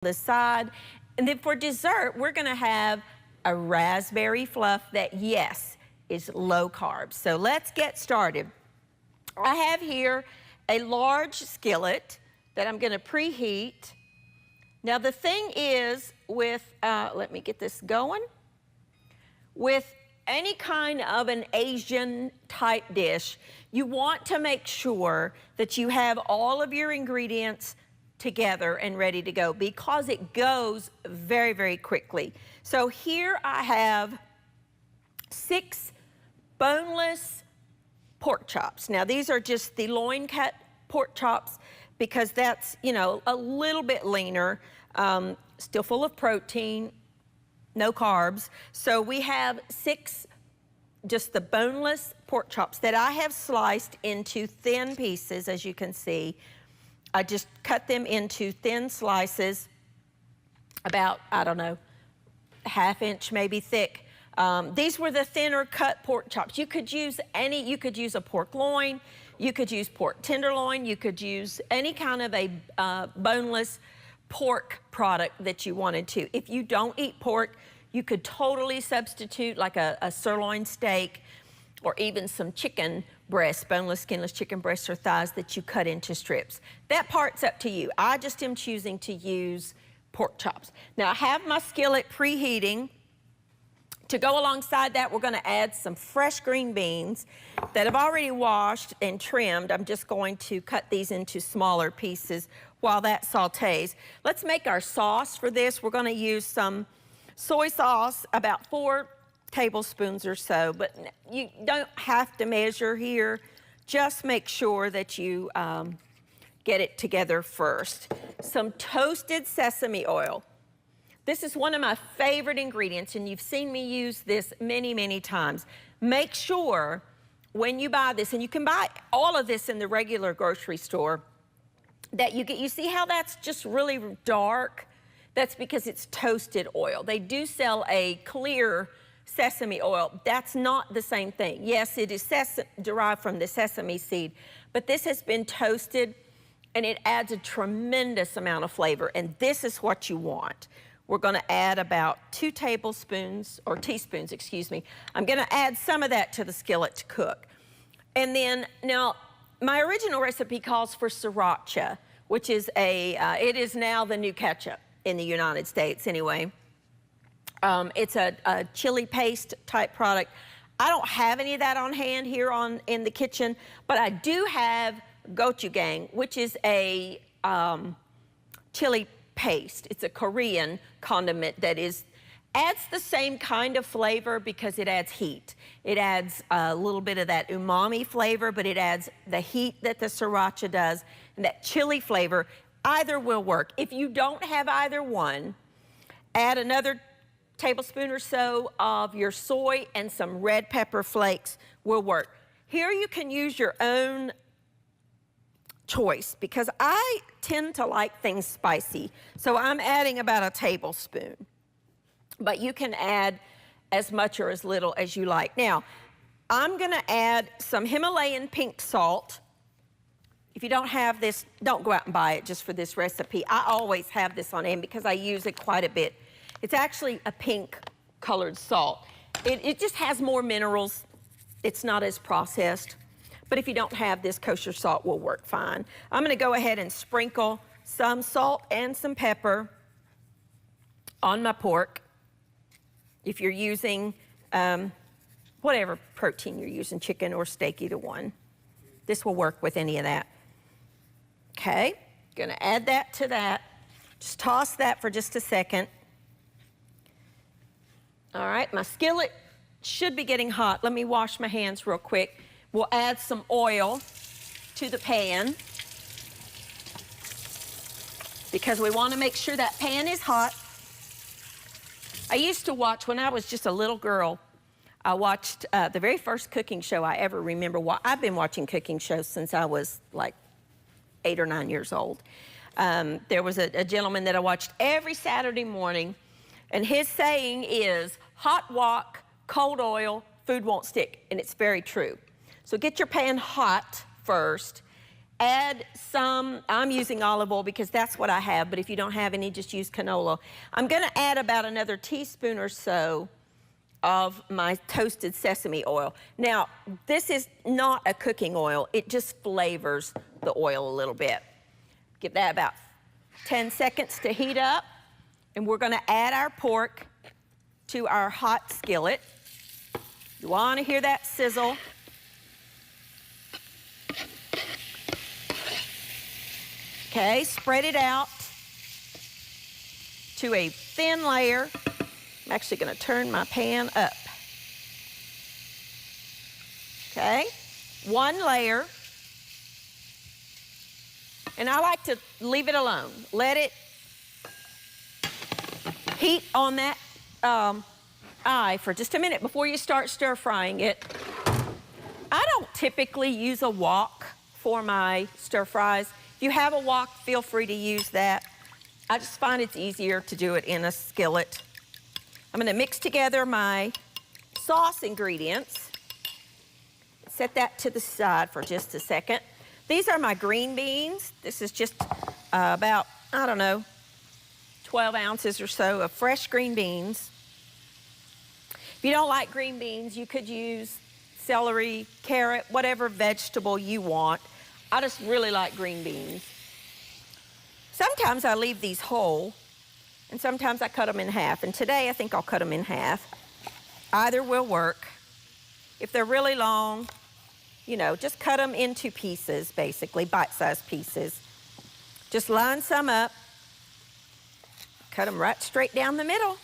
the side. And then for dessert, we're gonna have a raspberry fluff that, yes, is low carb. So let's get started. I have here a large skillet that I'm gonna preheat. Now the thing is with, let me get this going. With any kind of an Asian type dish, you want to make sure that you have all of your ingredients together and ready to go because it goes very, very quickly. So here I have 6 boneless pork chops. Now these are just the loin cut pork chops because that's, you know, a little bit leaner, still full of protein, no carbs. So we have 6 just the boneless pork chops that I have sliced into thin pieces, as you can see. I just cut them into thin slices, about, I don't know, ½ inch maybe thick. These were the thinner cut pork chops. You could use you could use a pork loin, you could use pork tenderloin, you could use any kind of a boneless pork product that you wanted to. If you don't eat pork, you could totally substitute like a sirloin steak or even some chicken breasts, boneless, skinless chicken breasts or thighs that you cut into strips. That part's up to you. I just am choosing to use pork chops. Now I have my skillet preheating. To go alongside that, we're gonna add some fresh green beans that I've already washed and trimmed. I'm just going to cut these into smaller pieces while that sautés. Let's make our sauce for this. We're gonna use some soy sauce, about 4 tablespoons or so, but you don't have to measure here. Just make sure that you get it together first. Some toasted sesame oil. This is one of my favorite ingredients, and you've seen me use this many, many times. Make sure when you buy this, and you can buy all of this in the regular grocery store, that you see how that's just really dark? That's because it's toasted oil. They do sell a clear sesame oil. That's not the same thing. Yes, it is derived from the sesame seed, but this has been toasted and it adds a tremendous amount of flavor, and this is what you want. We're gonna add about 2 tablespoons, or teaspoons, excuse me. I'm gonna add some of that to the skillet to cook. And then, now, my original recipe calls for sriracha, which is it is now the new ketchup in the United States anyway. It's a chili paste type product. I don't have any of that on hand here in the kitchen, but I do have gochujang, which is a chili paste. It's a Korean condiment that adds the same kind of flavor because it adds heat. It adds a little bit of that umami flavor, but it adds the heat that the sriracha does and that chili flavor. Either will work. If you don't have either one, add another tablespoon or so of your soy, and some red pepper flakes will work. Here you can use your own choice because I tend to like things spicy. So I'm adding about a tablespoon, but you can add as much or as little as you like. Now, I'm gonna add some Himalayan pink salt. If you don't have this, don't go out and buy it just for this recipe. I always have this on hand because I use it quite a bit. It's actually a pink colored salt. It just has more minerals. It's not as processed. But if you don't have this, kosher salt will work fine. I'm gonna go ahead and sprinkle some salt and some pepper on my pork. If you're using whatever protein you're using, chicken or steak, either one. This will work with any of that. Okay, gonna add that to that. Just toss that for just a second. All right, my skillet should be getting hot. Let me wash my hands real quick. We'll add some oil to the pan because we want to make sure that pan is hot. I used to watch, when I was just a little girl, I watched the very first cooking show I ever remember. I've been watching cooking shows since I was like 8 or 9 years old. There was a gentleman that I watched every Saturday morning, and his saying is, hot wok, cold oil, food won't stick, and it's very true. So get your pan hot first, add some, I'm using olive oil because that's what I have, but if you don't have any, just use canola. I'm gonna add about another teaspoon or so of my toasted sesame oil. Now, this is not a cooking oil, it just flavors the oil a little bit. Give that about 10 seconds to heat up, and we're gonna add our pork to our hot skillet. You wanna hear that sizzle. Okay, spread it out to a thin layer. I'm actually gonna turn my pan up. Okay, one layer. And I like to leave it alone. Let it heat on that eye for just a minute before you start stir frying it. I don't typically use a wok for my stir fries. If you have a wok, feel free to use that. I just find it's easier to do it in a skillet. I'm gonna mix together my sauce ingredients. Set that to the side for just a second. These are my green beans. This is just about, I don't know, 12 ounces or so of fresh green beans. If you don't like green beans, you could use celery, carrot, whatever vegetable you want. I just really like green beans. Sometimes I leave these whole, and sometimes I cut them in half. And today I think I'll cut them in half. Either will work. If they're really long, you know, just cut them into pieces, basically, bite-sized pieces. Just line some up, cut them right straight down the middle.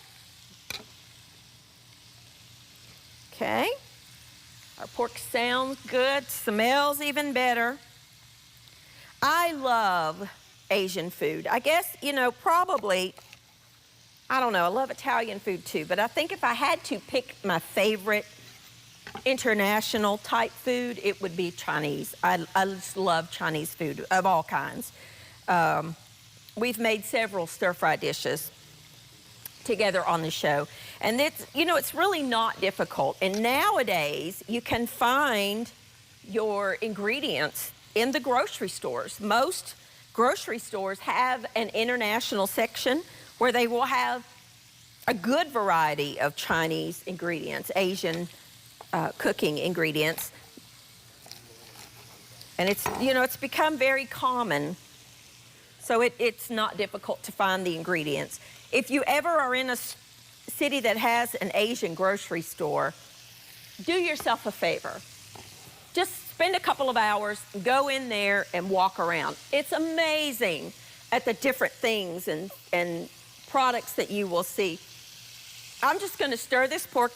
Okay, our pork sounds good, smells even better. I love Asian food. I guess, you know, probably, I don't know, I love Italian food too, but I think if I had to pick my favorite international type food, it would be Chinese. I just love Chinese food of all kinds. We've made several stir-fry dishes together on the show. And it's, you know, it's really not difficult. And nowadays, you can find your ingredients in the grocery stores. Most grocery stores have an international section where they will have a good variety of Chinese ingredients, Asian cooking ingredients. And it's, you know, it's become very common. So it's not difficult to find the ingredients. If you ever are in a city that has an Asian grocery store, do yourself a favor. Just spend a couple of hours, go in there and walk around. It's amazing at the different things and products that you will see. I'm just gonna stir this pork,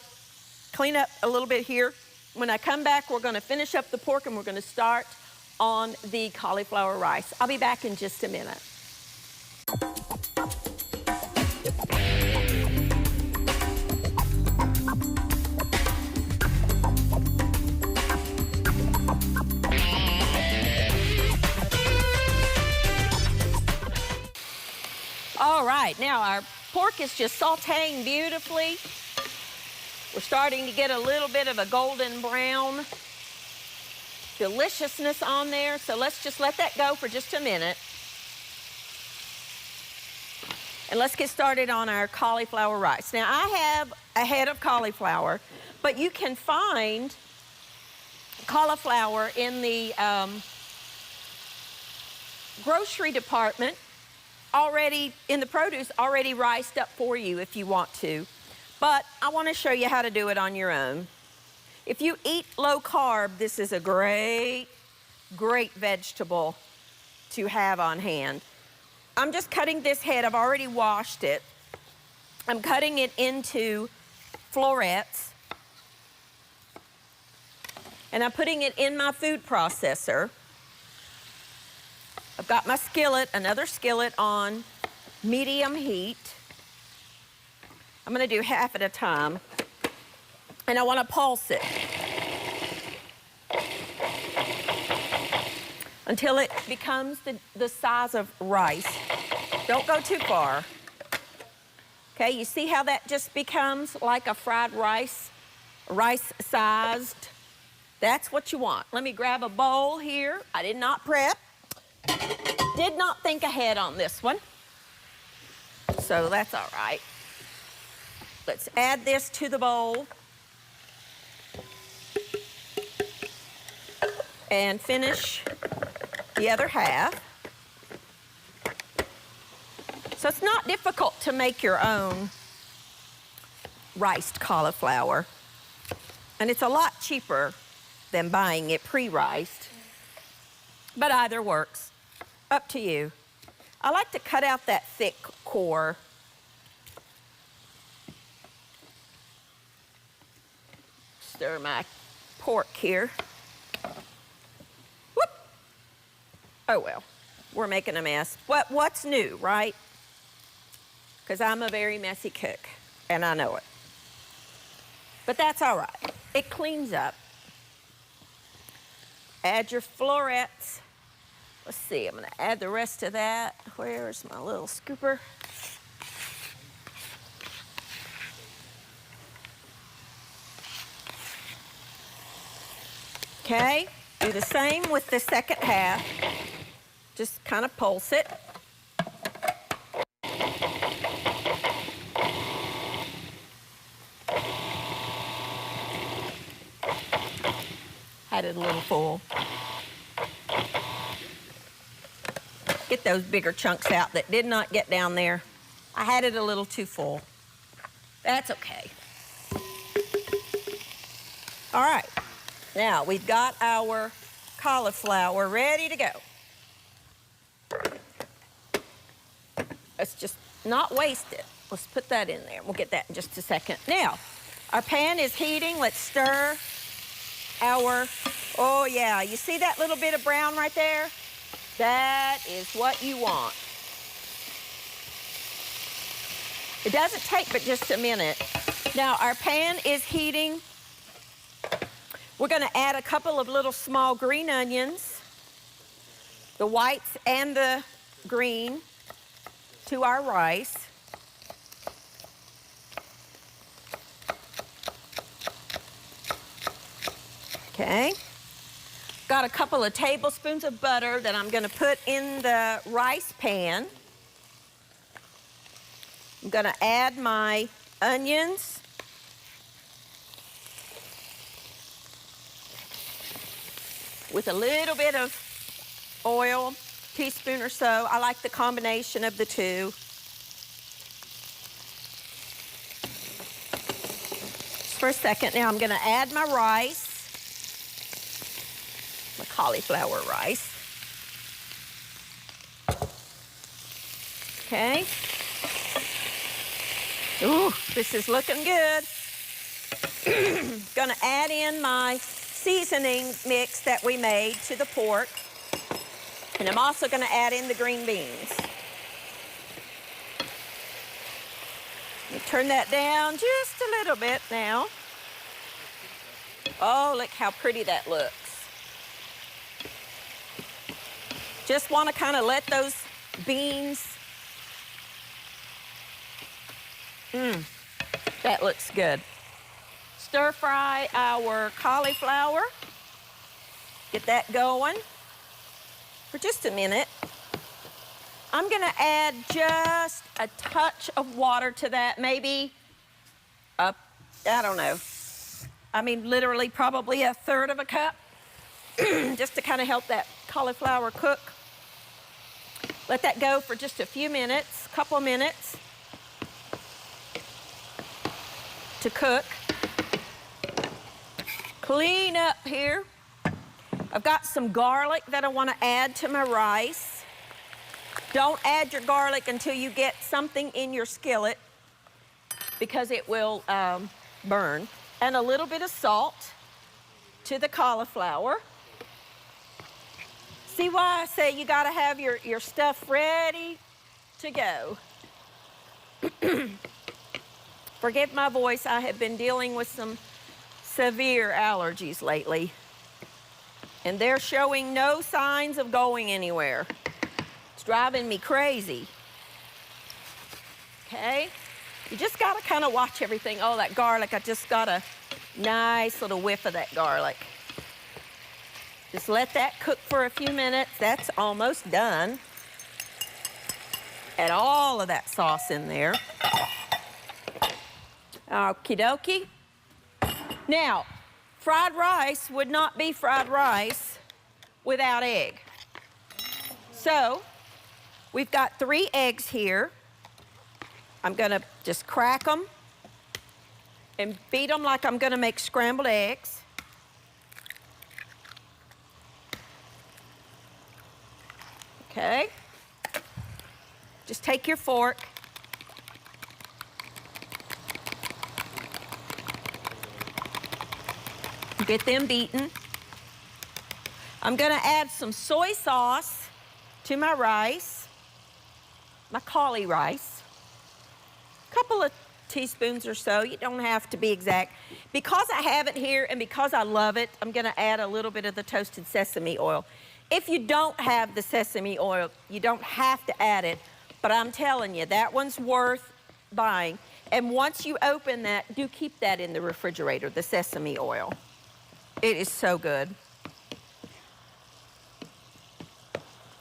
clean up a little bit here. When I come back, we're gonna finish up the pork and we're gonna start on the cauliflower rice. I'll be back in just a minute. All right, now our pork is just sauteing beautifully. We're starting to get a little bit of a golden brown deliciousness on there, so let's just let that go for just a minute. And let's get started on our cauliflower rice. Now, I have a head of cauliflower, but you can find cauliflower in the grocery department already, in the produce, already riced up for you if you want to. But I want to show you how to do it on your own. If you eat low carb, this is a great, great vegetable to have on hand. I'm just cutting this head. I've already washed it. I'm cutting it into florets. And I'm putting it in my food processor. I've got my skillet, another skillet on medium heat. I'm gonna do half at a time. And I wanna pulse it until it becomes the size of rice. Don't go too far. Okay, you see how that just becomes like a fried rice, rice-sized? That's what you want. Let me grab a bowl here. I did not prep. Did not think ahead on this one, so that's all right. Let's add this to the bowl and finish the other half. So it's not difficult to make your own riced cauliflower, and it's a lot cheaper than buying it pre-riced, but either works. Up to you. I like to cut out that thick core. Stir my pork here. Whoop. Oh well, we're making a mess. What's new, right? Because I'm a very messy cook, and I know it. But that's all right. It cleans up. Add your florets. Let's see, I'm going to add the rest of that. Where's my little scooper? Okay, do the same with the second half. Just kind of pulse it. Had it a little full. Get those bigger chunks out that did not get down there. I had it a little too full. That's okay. All right, now we've got our cauliflower ready to go. Let's just not waste it. Let's put that in there. We'll get that in just a second. Now, our pan is heating. Let's stir our, oh yeah, you see that little bit of brown right there? That is what you want. It doesn't take but just a minute. Now our pan is heating. We're gonna add a couple of little small green onions, the whites and the green, to our rice. Okay. Got a couple of tablespoons of butter that I'm going to put in the rice pan. I'm going to add my onions. With a little bit of oil, teaspoon or so. I like the combination of the two. Just for a second now, I'm going to add my rice. My cauliflower rice. Okay. Ooh, this is looking good. Gonna add in my seasoning mix that we made to the pork. And I'm also gonna add in the green beans. Turn that down just a little bit now. Oh, look how pretty that looks. Just want to kind of let those beans, that looks good. Stir fry our cauliflower. Get that going for just a minute. I'm gonna add just a touch of water to that, maybe, I don't know. I mean, literally probably a third of a cup, just to kind of help that cauliflower cook. Let that go for just a few minutes, couple of minutes to cook. Clean up here. I've got some garlic that I want to add to my rice. Don't add your garlic until you get something in your skillet because it will burn. And a little bit of salt to the cauliflower. See why I say you gotta have your stuff ready to go. Forgive my voice, I have been dealing with some severe allergies lately. And they're showing no signs of going anywhere. It's driving me crazy. Okay? You just gotta kind of watch everything. Oh, that garlic, I just got a nice little whiff of that garlic. Just let that cook for a few minutes. That's almost done. Add all of that sauce in there. Okie dokie. Now, fried rice would not be fried rice without egg. So, we've got 3 eggs here. I'm gonna just crack them and beat them like I'm gonna make scrambled eggs. Okay. Just take your fork. Get them beaten. I'm gonna add some soy sauce to my rice, my cauli rice. A couple of teaspoons or so. You don't have to be exact. Because I have it here and because I love it, I'm gonna add a little bit of the toasted sesame oil. If you don't have the sesame oil, you don't have to add it, but I'm telling you, that one's worth buying. And once you open that, do keep that in the refrigerator, the sesame oil. It is so good.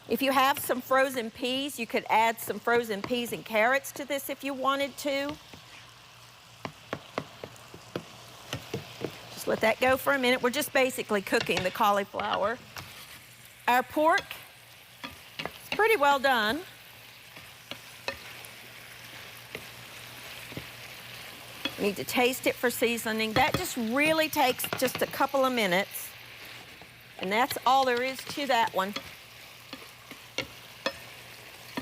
If you have some frozen peas, you could add some frozen peas and carrots to this if you wanted to. Just let that go for a minute. We're just basically cooking the cauliflower. Our pork is pretty well done. Need to taste it for seasoning. That just really takes just a couple of minutes. And that's all there is to that one.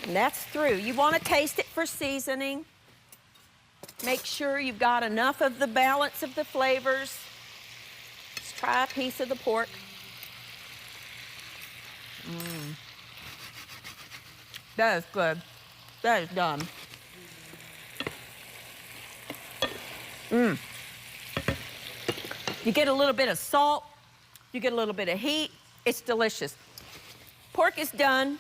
And that's through. You want to taste it for seasoning. Make sure you've got enough of the balance of the flavors. Let's try a piece of the pork. That is good. That is done. You get a little bit of salt. You get a little bit of heat. It's delicious. Pork is done.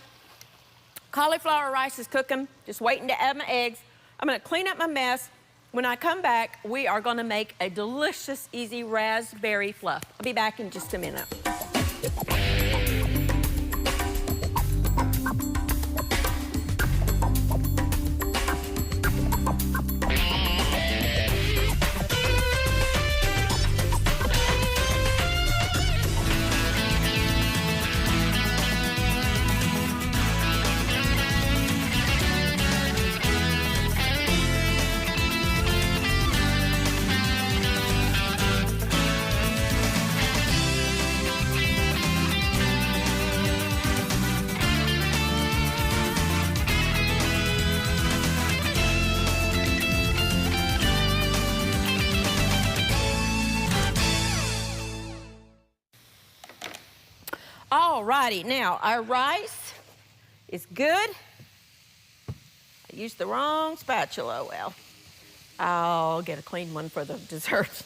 Cauliflower rice is cooking. Just waiting to add my eggs. I'm gonna clean up my mess. When I come back, we are gonna make a delicious, easy raspberry fluff. I'll be back in just a minute. Alrighty, now our rice is good. I used the wrong spatula. Well, I'll get a clean one for the dessert.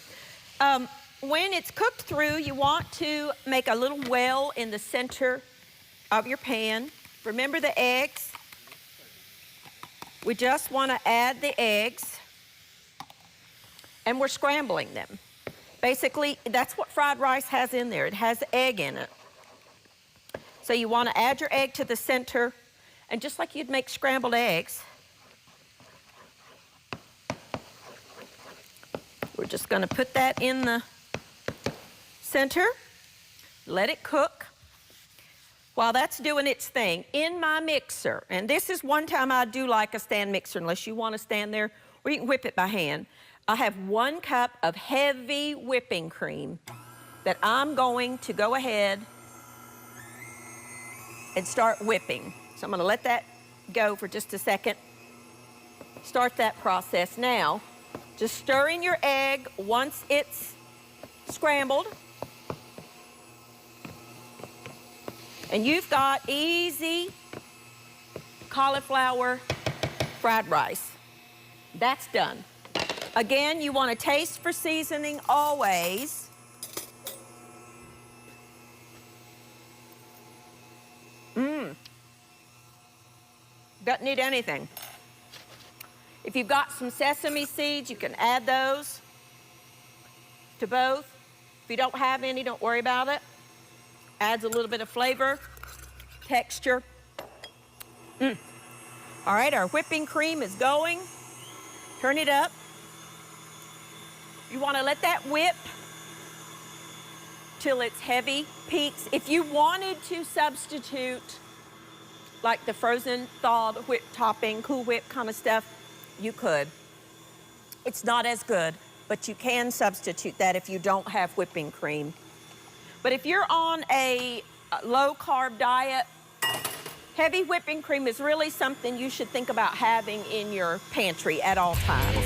When it's cooked through, you want to make a little well in the center of your pan. Remember the eggs? We just want to add the eggs, and we're scrambling them. Basically, that's what fried rice has in there. It has egg in it. So you want to add your egg to the center, and just like you'd make scrambled eggs, we're just going to put that in the center, let it cook. While that's doing its thing, in my mixer, and this is one time I do like a stand mixer unless you want to stand there, or you can whip it by hand. I have 1 cup of heavy whipping cream that I'm going to go ahead and start whipping. So I'm gonna let that go for just a second. Start that process now. Just stir in your egg once it's scrambled. And you've got easy cauliflower fried rice. That's done. Again, you wanna taste for seasoning always. Doesn't need anything. If you've got some sesame seeds, you can add those to both. If you don't have any, don't worry about it. Adds a little bit of flavor, texture. All right, our whipping cream is going. Turn it up. You want to let that whip till it's heavy, peaks. If you wanted to substitute like the frozen thawed whip topping, Cool Whip kind of stuff, you could. It's not as good, but you can substitute that if you don't have whipping cream. But if you're on a low-carb diet, heavy whipping cream is really something you should think about having in your pantry at all times.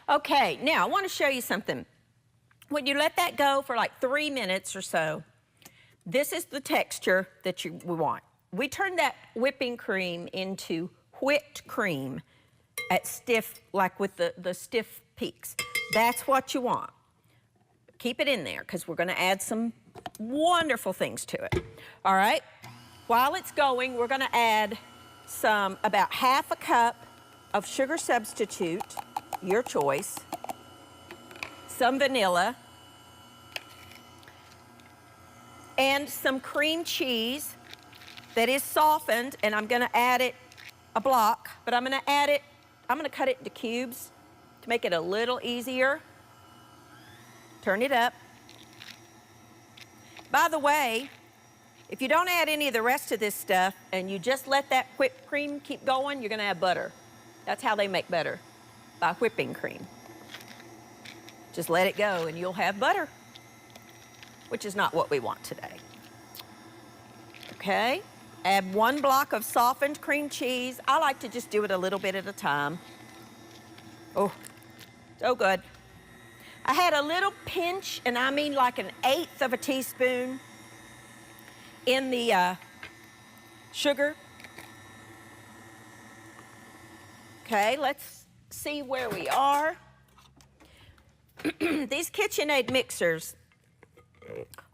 Okay, now I want to show you something. When you let that go for like 3 minutes or so, this is the texture that we want. We turn that whipping cream into whipped cream at stiff, like with the stiff peaks. That's what you want. Keep it in there because we're going to add some wonderful things to it. All right, while it's going, we're going to add about half a cup of sugar substitute, your choice, some vanilla, and some cream cheese that is softened, and I'm gonna add it a block, but I'm gonna cut it into cubes to make it a little easier. Turn it up. By the way, if you don't add any of the rest of this stuff and you just let that whipped cream keep going, you're gonna have butter. That's how they make butter, by whipping cream. Just let it go and you'll have butter, which is not what we want today. Okay, add 1 block of softened cream cheese. I like to just do it a little bit at a time. Oh, so good. I had a little pinch, and I mean like 1/8 of a teaspoon in the sugar. Okay, let's see where we are. These KitchenAid mixers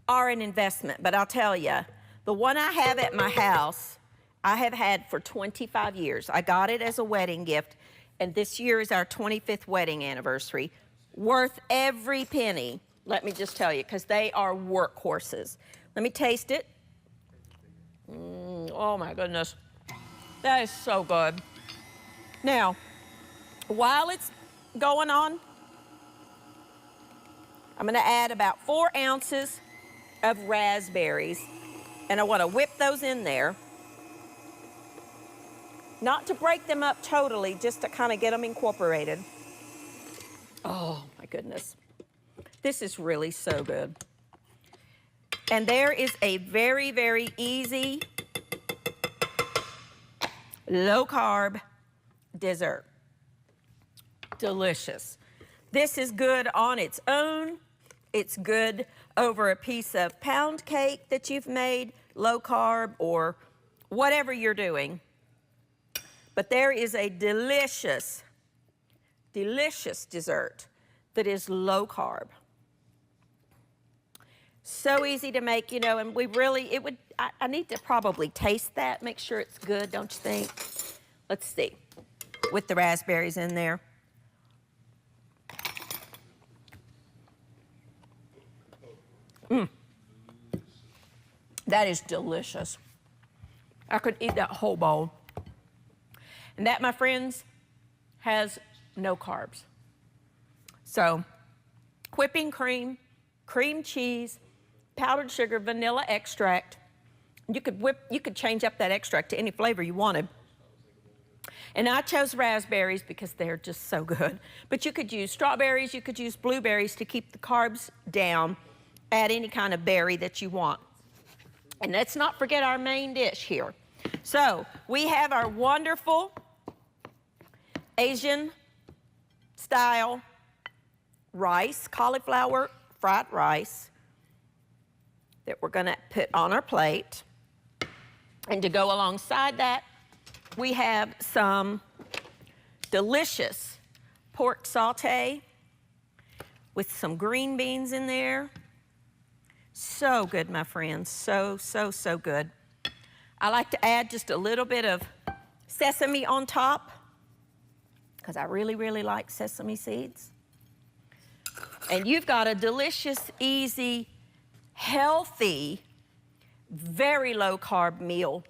are an investment, but I'll tell you, the one I have at my house, I have had for 25 years. I got it as a wedding gift, and this year is our 25th wedding anniversary. Worth every penny, let me just tell you, because they are workhorses. Let me taste it. Oh my goodness, that is so good. Now, while it's going on, I'm gonna add about 4 ounces of raspberries, and I wanna whip those in there. Not to break them up totally, just to kind of get them incorporated. Oh my goodness. This is really so good. And there is a very, very easy, low-carb dessert. Delicious. This is good on its own. It's good over a piece of pound cake that you've made, low carb, or whatever you're doing. But there is a delicious, delicious dessert that is low carb. So easy to make, you know, and I need to probably taste that, make sure it's good, don't you think? Let's see, with the raspberries in there. That is delicious. I could eat that whole bowl. And that, my friends, has no carbs. So, whipping cream, cream cheese, powdered sugar, vanilla extract. You could change up that extract to any flavor you wanted. And I chose raspberries because they're just so good. But you could use strawberries, you could use blueberries to keep the carbs down. Add any kind of berry that you want. And let's not forget our main dish here. So we have our wonderful Asian style rice, cauliflower fried rice that we're gonna put on our plate. And to go alongside that, we have some delicious pork saute with some green beans in there, So good, my friends, so, so, so good. I like to add just a little bit of sesame on top because I really, really like sesame seeds. And you've got a delicious, easy, healthy, very low carb meal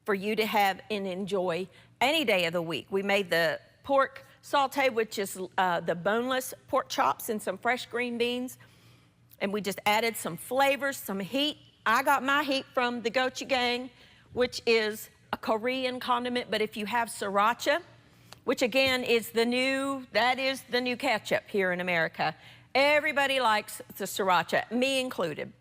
for you to have and enjoy any day of the week. We made the pork saute, which is the boneless pork chops and some fresh green beans. And we just added some flavors, some heat. I got my heat from the gochujang, which is a Korean condiment, but if you have sriracha, which again is the new ketchup here in America. Everybody likes the sriracha, me included.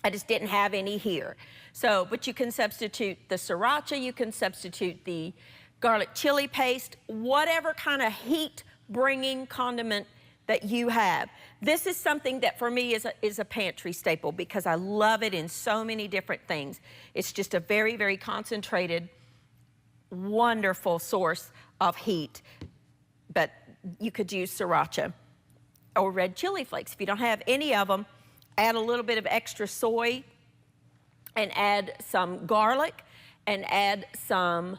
I just didn't have any here. So, but you can substitute the sriracha, you can substitute the garlic chili paste, whatever kind of heat-bringing condiment that you have. This is something that for me is a pantry staple because I love it in so many different things. It's just a very, very concentrated, wonderful source of heat. But you could use sriracha or red chili flakes. If you don't have any of them, add a little bit of extra soy and add some garlic and add some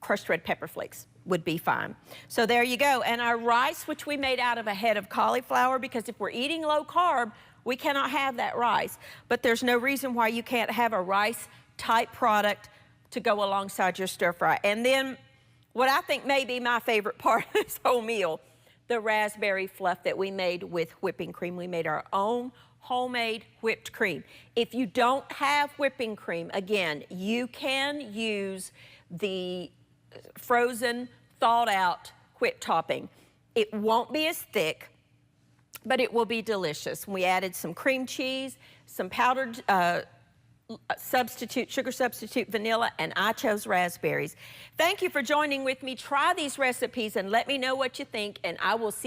crushed red pepper flakes would be fine. So there you go. And our rice, which we made out of a head of cauliflower, because if we're eating low carb, we cannot have that rice. But there's no reason why you can't have a rice type product to go alongside your stir fry. And then what I think may be my favorite part of this whole meal, the raspberry fluff that we made with whipping cream. We made our own homemade whipped cream. If you don't have whipping cream, again, you can use the frozen, thawed out whipped topping. It won't be as thick, but it will be delicious. We added some cream cheese, some powdered sugar substitute vanilla, and I chose raspberries. Thank you for joining with me. Try these recipes and let me know what you think, and I will see